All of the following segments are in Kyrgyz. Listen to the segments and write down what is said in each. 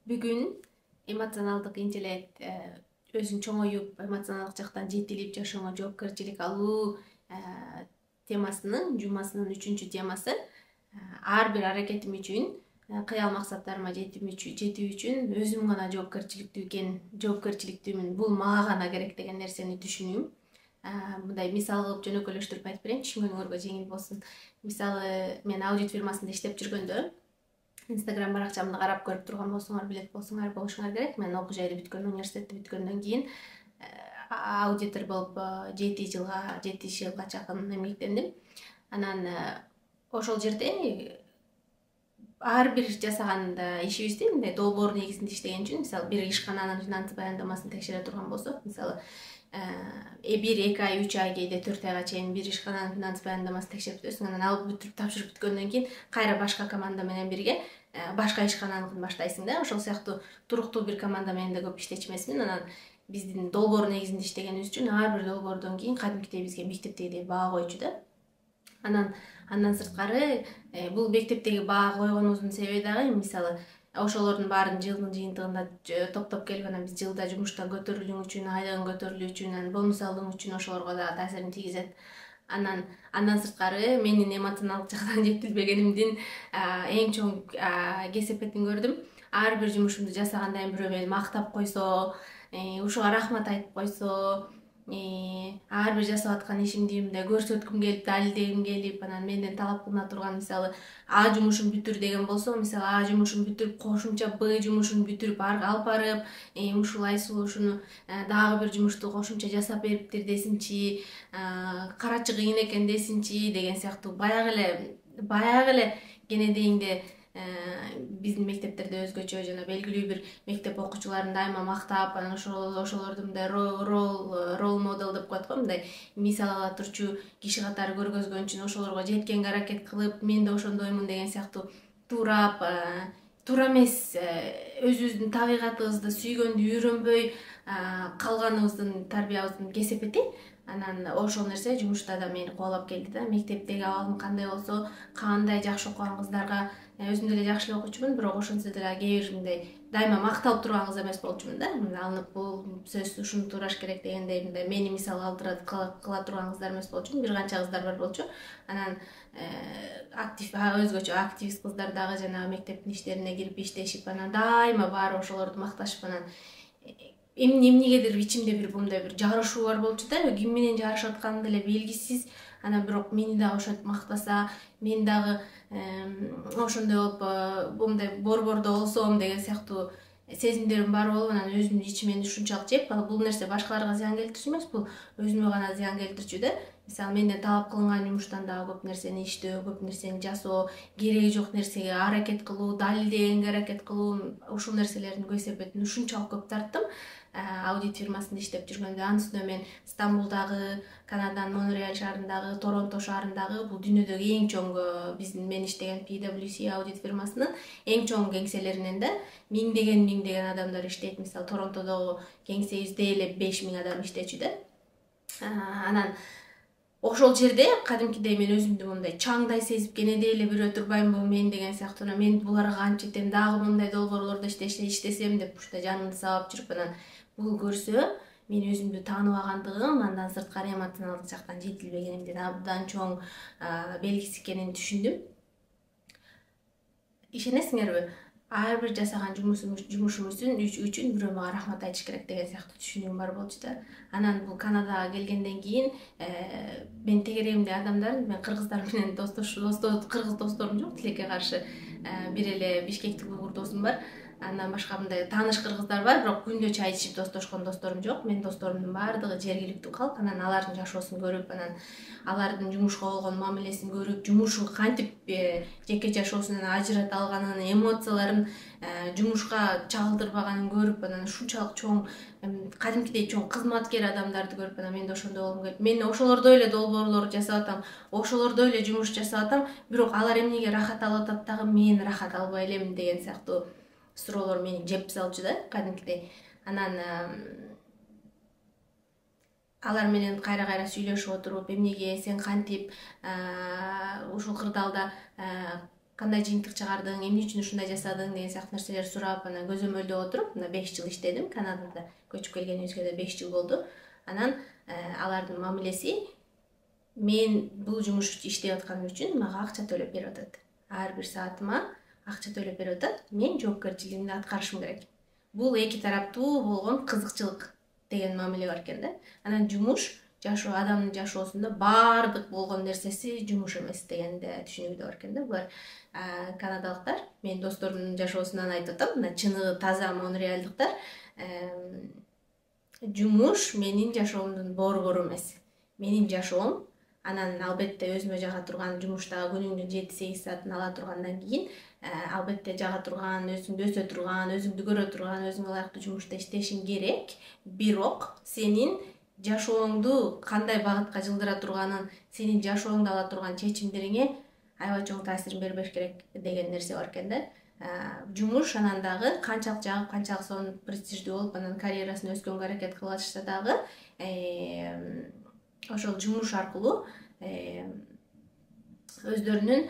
Бүгүн эмоционалдык интеллект өзүн чоңоюп, эмоционалдык жактан жетилип жашооңо жоопкерчилик алуу темасынын жумасынын 3-темасы. Ар бир аракетим үчүн, кыял максаттарыма жетүү үчүн өзүм гана жоопкерчиликтүүмүн. Бул мага гана керек деген нерсени түшүнүүм. Мындай мисал кылып жөнөкөйлөштүрүп айтып берейин, түшүнгөнүңөргө жеңил болсун. Мисалы, мен аудит фирмасында иштеп жүргөндө Instagram баракчамды карап көрүп турган болушуңар керек. Мен окуу жайды бүткөн, университетти бүткөндөн кийин аудитор болуп 7 жылга чакын эмгектендим. Анан ошол жерде ар бир жасаган ишибизди мындай долбоор негизинде иштеген үчүн, мисалы, бир ишкананын финанс баяндамасын текшере турган болсок, мисалы, 1-2 ай, 3 ай, кээде 4 айга чейин бир ишкананын финанс баяндамасын текшерип өтөсүң. Анан алып бүтүрүп тапшырып бүткөндөн кийин кайра башка команда менен бирге башка ишкананыкын баштайсың да. Ошол сыяктуу туруктуу бир команда менен да көп иштечмесмин. Анан биздин долбоор негизинде иштегенибиз үчүн ар бир долбоордон кийин кадимкидей бизге мектептегидей баа койчу да. Андан сырткары, бул мектептеги баа койгонубуздун себеби дагы, мисалы, ошолордун баарын жылдын жыйынтыгында топтоп келип, анан биз жылда жумуштан көтөрүлүүң үчүн, айлыгың көтөрүлүү үчүн, анан бонус алууң үчүн ошолорго дагы таасирин тийгизет. Андан сырткары, менин эмоционалдык жактан жетилбегенимдин эң чоң кесепетин көрдүм. Ар бир жумушумду жасагандан кийин бирөө мени мактап койсо, ушуга рахмат айтып койсо, ар бир жасап аткан ишимди мындай көрсөткүм келип, далилдегим келип, анан менден талап кылына турган, мисалы, А жумушун бүтүр деген болсо, мисалы, А жумушун бүтүрүп, кошумча Б жумушун бүтүрүп алып барып, ушул Айсулуу ушуну дагы бир жумушту кошумча жасап бериптир десинчи, карачы кыйын экен десинчи деген сыяктуу баягы эле кенедейинде биздин мектептерде өзгөчө жана белгилүү бир мектеп окуучуларын дайыма мактап, анан ошолорду мындай рол модел деп коет го, мындай мисал ала турчу киши катары көргөзгөн үчүн ошолорго жеткенге аракет кылып, мен да ошондоймун деген сыяктуу туура эмес, өзүбүздүн табигатыбызды сүйгөндү үйрөнбөй калганыбыздын, тарбиябыздын кесепети. Анан ошол нерсе жумушта да мени кубалап келди да. Мектептеги абалым кандай болсо, кандай жакшы окуган кыздарга, өзүм деле жакшы эле окуучумун, бирок ошентсе деле кээ бир мындай дайыма макталып турган кыз эмес болчумун да. Алынып, бул сөз ушуну туураш керек дегендей мындай мени мисал кыла турган кыздар эмес болчумун. Бир канча кыздар бар болчу. Анан өзгөчө активист кыздар дагы жанагы мектептин иштерине кирип иштешип, анан дайыма баары ошолорду макташып, анан эмнегедир ичимде бир мындай бир жарышуу бар болчу да. Ким менен жарышып атканым деле белгисиз. Анан бирок мени дагы ошентип мактаса, мен дагы ошондой болуп, мындай борбордо болсом деген сыяктуу сезимдерим бар болуп, анан өзүмдүн ичимен ушунчалык жеп, бул нерсе башкаларга зыян келтирчү эмес, бул өзүмө гана зыян келтирчү да. Мисалы, менден талап кылынган жумуштан дагы көп нерсени иштөө, көп нерсени жасоо, кереги жок нерсеге аракет кылуу, далилдегенге аракет кылуу, ушул нерселердин кесепетин ушунчалык көп тарттым аудит фирмасында иштеп жүргөндө. Анын үстүнө мен Стамбулдагы, Канаданын Монреаль шаарындагы, Торонто шаарындагы, бул дүйнөдөгү эң чоң мен иштеген PwC аудит фирмасынын эң чоң кеңселеринен да миңдеген адамдар иштейт. Мисалы, Торонтодогу кеңсебизде эле 5000 адам иштечү да. Анан ошол жерде кадимкидей мен өзүмдү мындай чаңдай сезип, кенедей эле бирөө турбаймынбы мен деген сыяктуу, мен буларга кантип жетем, дагы мындай долбоорлордо иштесем деп ушундай жанымды сабап жүрүп, анан бул көрсө, мен өзүмдү тааныбагандыгым, андан сырткары эмоционалдык жактан жетилбегенимдин абдан чоң белгиси экенин түшүндүм. Ишенесиңерби? Ар бир жасаган жумушум үчүн бирөө мага рахмат айтыш керек деген сыяктуу түшүнүгүм бар болчу да. Анан бул Канадага келгенден кийин мен тегерегимде адамдардын, мен кыргыздар менен кыргыз досторум жок, тилекке каршы бир эле бишкектик уйгур досум бар. Андан башка мындай тааныш кыргыздар бар, бирок күндө чай ичип достоошкон досторум жок. Менин досторумдун баардыгы жергиликтүү калк. Анан алардын жашоосун көрүп, анан алардын жумушка болгон мамилесин көрүп, жумушу кантип жеке жашоосунан ажырата алганын, эмоцияларын жумушка чагылдырбаганын көрүп, анан ушунчалык чоң, кадимкидей чоң кызматкер адамдарды көрүп, анан мен да ошондой болгум келип, мен ошолордой эле долбоорлор жасап атам, ошолордой эле жумуш жасап атам, бирок алар эмнеге рахат алып атат дагы мен рахат албай элемин деген сыяктуу суроолор мени жеп салчу да кадимкидей. Анан алар менен кайра сүйлөшүп отуруп, эмнеге сен кантип ушул кырдаалда кандай жыйынтык чыгардың, эмне үчүн ушундай жасадың деген сыяктуу нерселер сурап, анан көзөмөлдөп отуруп, мына 5 жыл иштедим. Канадада көчүп келгенибизге да 5 жыл болду. Анан алардын мамилеси мен бул жумуш иштеп атканым үчүн мага акча төлөп берип атат. Ар бир саатыма акча төлөп берип атат. Мен жоопкерчилигимди аткарышым керек. Бул эки тараптуу болгон кызыкчылык деген мамиле бар экен да. Анан жумуш жашоо, адамдын жашоосунда баардык болгон нерсеси жумуш эмес дегенде түшүнүгү да бар экен да. Булар канадалыктар, менин досторумдун жашоосунан айтып атам, мына чыныгы таза монреалдыктар. Жумуш менин жашоомдун борбору эмес. Менин жашоом. Анан албетте өзүмө жага турган жумуштагы күнүңдүн 7-8 саатын ала тургандан кийин албетте жага турган, өзүңдү өсө турган, өзүңдү көрө турган, өзүңө ылайыктуу жумушта иштешиң керек. Бирок сенин жашооңду кандай багытка жылдыра турганын, сенин жашооңду ала турган чечимдериңе аябай чоң таасирин бербеш керек деген нерсе бар экен да. Жумуш анан дагы канчалык жагып, канчалык сонун престиждүү болуп, анан карьерасын өскөнгө аракет кылып атышса дагы ошол жумуш аркылуу өздөрүнүн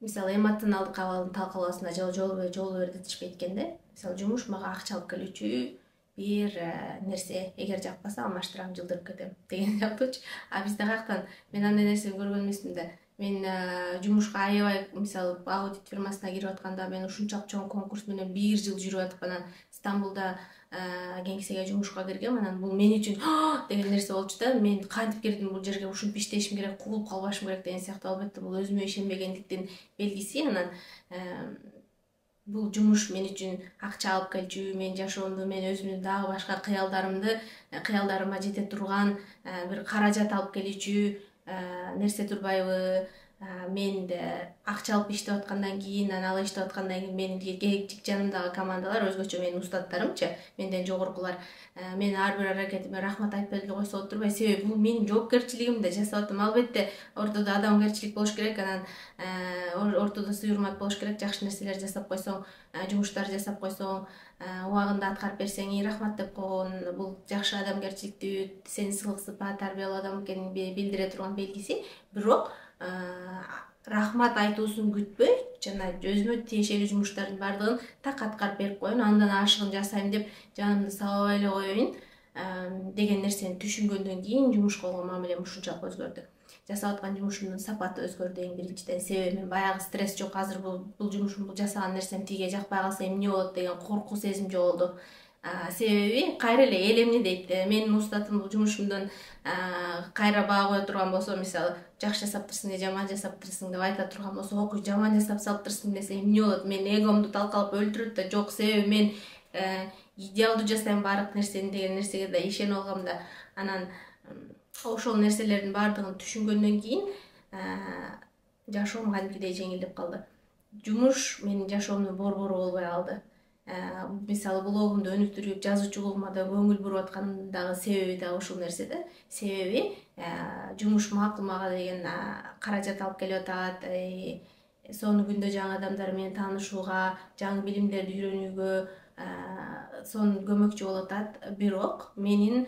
мисалы эмоционалдык абалын талкалоосуна жол берди дешпейт экен да. Мисалы жумуш мага акча алып келүүчү бир нерсе, эгер жакпаса алмаштырам, жылдырып кетем деген сыяктуучу. А бизде каяктан мен андай нерсени көргөн эмесмин да. Мен жумушка аябай, мисалы аудит фирмасына кирип атканда мен ушунчалык чоң конкурс менен 1 жыл жүрүп атып, анан Стамбулда кеңсеге жумушка киргем. Анан бул мен үчүн деген нерсе болчу да. Мен кантип кирдим бул жерге, ушинтип иштешим керек, куулуп калбашым керек деген сыяктуу. Албетте бул өзүмө ишенбегендиктин белгиси. Анан бул жумуш мен үчүн акча алып келчү, мен жашоомду, мен өзүмдүн дагы башка кыялдарыма жете турган бир каражат алып келүүчү нерсе турбайбы? Мен акча алып иштеп аткандан кийин, анан ал иштеп аткандан кийин менин жик жанымдагы командалар, өзгөчө менин устаттарымчы, менден жогоркулар, мен ар бир аракетиме рахмат айтпай деле койсо болуп турбайбы? Себеби бул менин жоопкерчилигимде жасап атам. Албетте ортодо адамгерчилик болуш керек, анан ортодо сый урмат болуш керек. Жакшы нерселер жасап койсоң, жумуштар жасап койсоң, убагында аткарып берсең, рахмат деп койгон, бул жакшы адамгерчиликтүү, сени сылык сыпат, тарбиялуу адам экенин билдире турган белгиси. Бирок рахмат айтуусун күтпөй, жана өзүмө тиешелүү жумуштардын баардыгын так аткарып берип коеюн, андан ашыгын жасайм деп жанымды сабабай эле коеюн деген нерсени түшүнгөндөн кийин жумушка болгон мамилем ушунчалык өзгөрдү. Жасап аткан жумушумдун сапаты өзгөрдү эң биринчиден. Себеби мен баягы стресс жок. Азыр бул жумушум, бул жасаган нерсем тиге жакпай калса эмне болот деген коркуу сезим жоголду. Себеби кайра эле эл эмне дейт, менин устатым бул жумушумдун кайра баа кое турган болсо, мисалы жакшы жасаптырсың же жаман жасаптырсың деп айта турган болсо, окуй жаман жасап салыптырсың десе эмне болот? Мен эгомду талкалап өлтүрөт да, жок, себеби мен идеалдуу жасайм баардык нерсени деген нерсеге да ишенип алгам да. Анан ошол нерселердин баардыгын түшүнгөндөн кийин жашоом кадимкидей жеңилдеп калды. Жумуш менин жашоомдун борбору болбой калды. Мисалы блогумду өнүктүрүп, жазуучулугума да көңүл буруп атканымдын дагы себеби да ушул нерседе. Себеби жумуш макул мага деген каражат алып келип атат. Сонун күндө жаңы адамдар менен таанышууга, жаңы билимдерди үйрөнүүгө сонун көмөкчү болуп атат. Бирок менин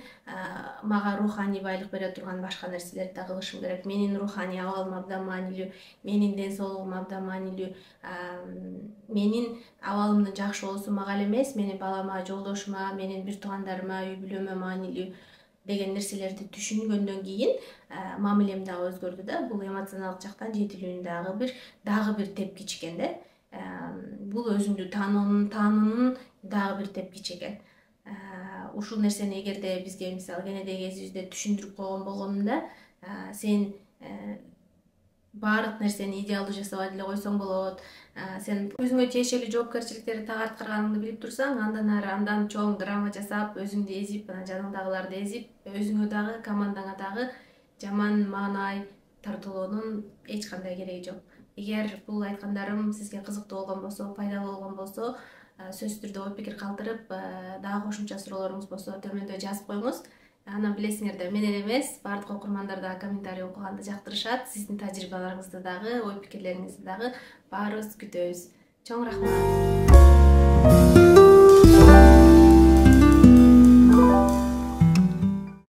мага руханий байлык бере турган башка нерселерди да кылышым керек. Менин руханий абалым абдан маанилүү, менин ден соолугум абдан маанилүү. Менин абалымдын жакшы болуусу мага эле эмес, менин балама, жолдошума, менин бир туугандарыма, үй бүлөмө маанилүү деген нерселерди түшүнгөндөн кийин мамилем дагы өзгөрдү да. Бул эмоционалдык жактан жетилүүнүн дагы бир тепкичи экен да. Бул өзүңдү таануунун дагы бир тепкичи экен. Ушул нерсени эгерде бизге мисалы кенедеги кезибизде түшүндүрүп койгон болгонунда, сен баардык нерсени идеалдуу жасабай деле койсоң болот. Сен өзүңө тиешелүү жоопкерчиликтерди так аткарганыңды билип турсаң, андан чоң драма жасап, өзүңдү эзип, жаныңдагыларды эзип, өзүңө дагы, командаңа дагы жаман маанай тартуулоонун эч кандай кереги жок. Эгер бул айткандарым сизге кызыктуу болгон болсо, пайдалуу болгон болсо, сөзсүз түрдө ой пикир калтырып, дагы кошумча суроолоруңуз болсо төмөндө жазып коюңуз. Анан билесиңер да, менен эмес, баардык окурмандар да комментарий окуганды жактырышат. Сиздин тажрыйбаларыңызды дагы, ой пикирлериңизди дагы баарыбыз күтөбүз. Чоң рахмат.